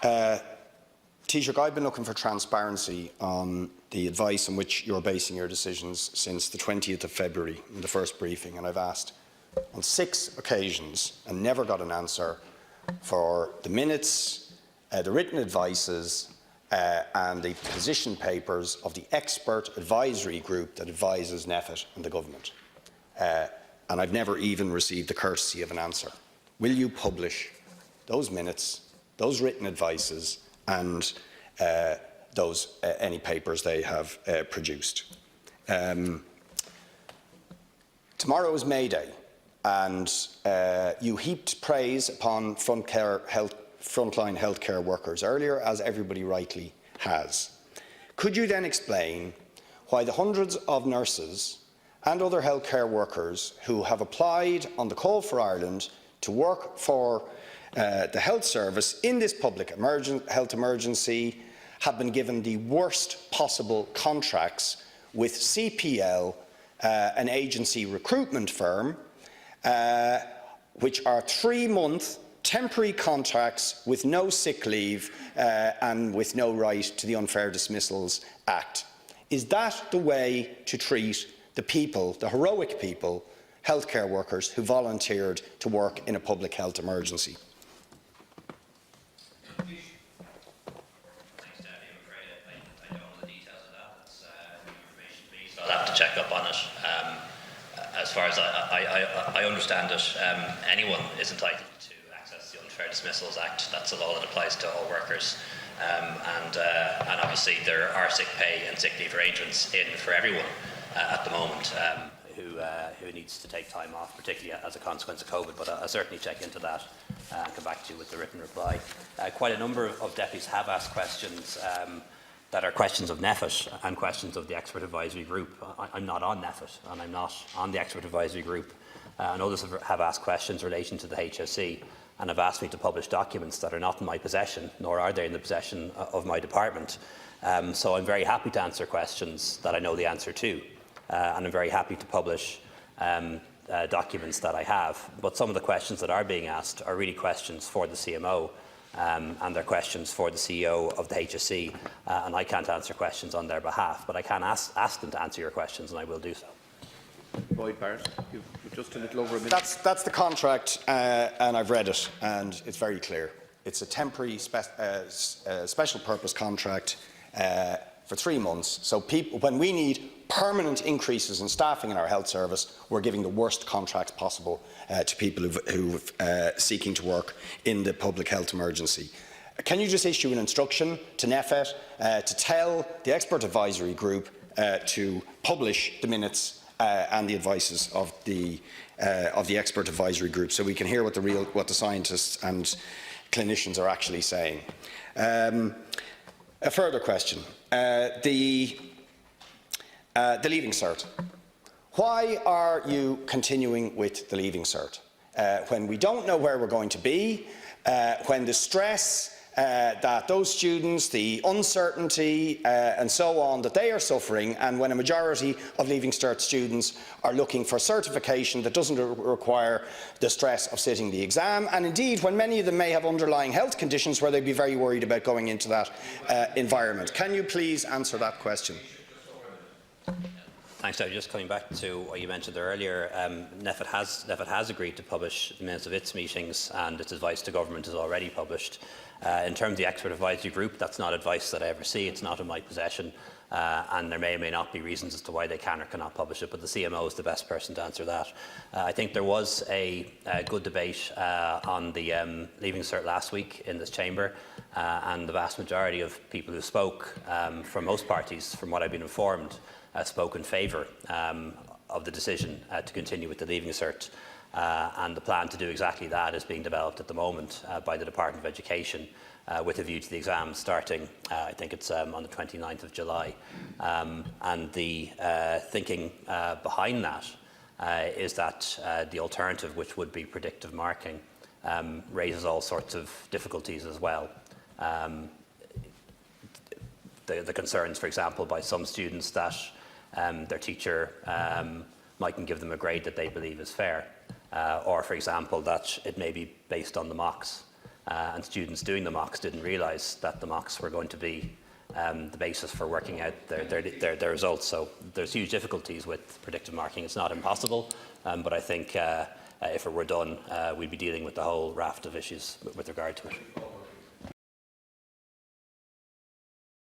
Taoiseach, I've been looking for transparency on the advice on which you're basing your decisions since the 20th of February in the first briefing, and I've asked on 6 occasions and never got an answer for the minutes, the written advices and the position papers of the expert advisory group that advises NEFIT and the government. And I've never even received the courtesy of an answer. Will you publish those minutes, those written advices and any papers they have produced? Tomorrow is May Day, and you heaped praise upon frontline healthcare workers earlier, as everybody rightly has. Could you then explain why the hundreds of nurses and other healthcare workers who have applied on the Call for Ireland to work for the health service in this public health emergency have been given the worst possible contracts with CPL, an agency recruitment firm, which are 3-month temporary contracts with no sick leave and with no right to the Unfair Dismissals Act? Is that the way to treat the people, the heroic people, healthcare workers who volunteered to work in a public health emergency? I'll have to check up on it. As far as I understand it, anyone is entitled to access the Unfair Dismissals Act. That's a law that applies to all workers. And obviously there are sick pay and sick leave arrangements in for everyone at the moment who needs to take time off, particularly as a consequence of COVID. But I'll certainly check into that and come back to you with the written reply. Quite a number of deputies have asked questions that are questions of NEFIT and questions of the expert advisory group. I'm not on NEFIT and I'm not on the expert advisory group. And others have asked questions relating to the HSE and have asked me to publish documents that are not in my possession, nor are they in the possession of my department. So I'm very happy to answer questions that I know the answer to. And I'm very happy to publish documents that I have. But some of the questions that are being asked are really questions for the CMO. And they're questions for the CEO of the HSE, and I can't answer questions on their behalf, but I can ask them to answer your questions, and I will do so. Boyd Barrett, you've just a little over a minute. That's the contract, and I've read it, and it's very clear. It's a temporary special purpose contract for 3 months. So when we need permanent increases in staffing in our health service, we're giving the worst contracts possible to people who are seeking to work in the public health emergency. Can you just issue an instruction to NEFIT to tell the expert advisory group to publish the minutes and the advices of the expert advisory group, so we can hear what the scientists and clinicians are actually saying? A further question: the Leaving Cert. Why are you continuing with the Leaving Cert when we don't know where we're going to be, when the stress that those students, the uncertainty and so on that they are suffering, and when a majority of Leaving Cert students are looking for certification that doesn't require the stress of sitting the exam, and indeed when many of them may have underlying health conditions where they'd be very worried about going into that environment? Can you please answer that question? Thanks, Doug. Just coming back to what you mentioned there earlier, NEFIT has agreed to publish the minutes of its meetings, and its advice to government is already published. In terms of the expert advisory group, that's not advice that I ever see. It's not in my possession, and there may or may not be reasons as to why they can or cannot publish it, but the CMO is the best person to answer that. I think there was a good debate on the Leaving Cert last week in this chamber, and the vast majority of people who spoke from most parties, from what I've been informed, spoke in favour of the decision to continue with the Leaving Cert, and the plan to do exactly that is being developed at the moment by the Department of Education with a view to the exams starting, I think it's on the 29th of July. And the thinking behind that is that the alternative, which would be predictive marking, raises all sorts of difficulties as well. The concerns, for example, by some students that their teacher mightn't give them a grade that they believe is fair, or, for example, that it may be based on the mocks. and students doing the mocks didn't realise that the mocks were going to be the basis for working out their results. So there's huge difficulties with predictive marking. It's not impossible, but I think if it were done, we'd be dealing with the whole raft of issues with regard to it.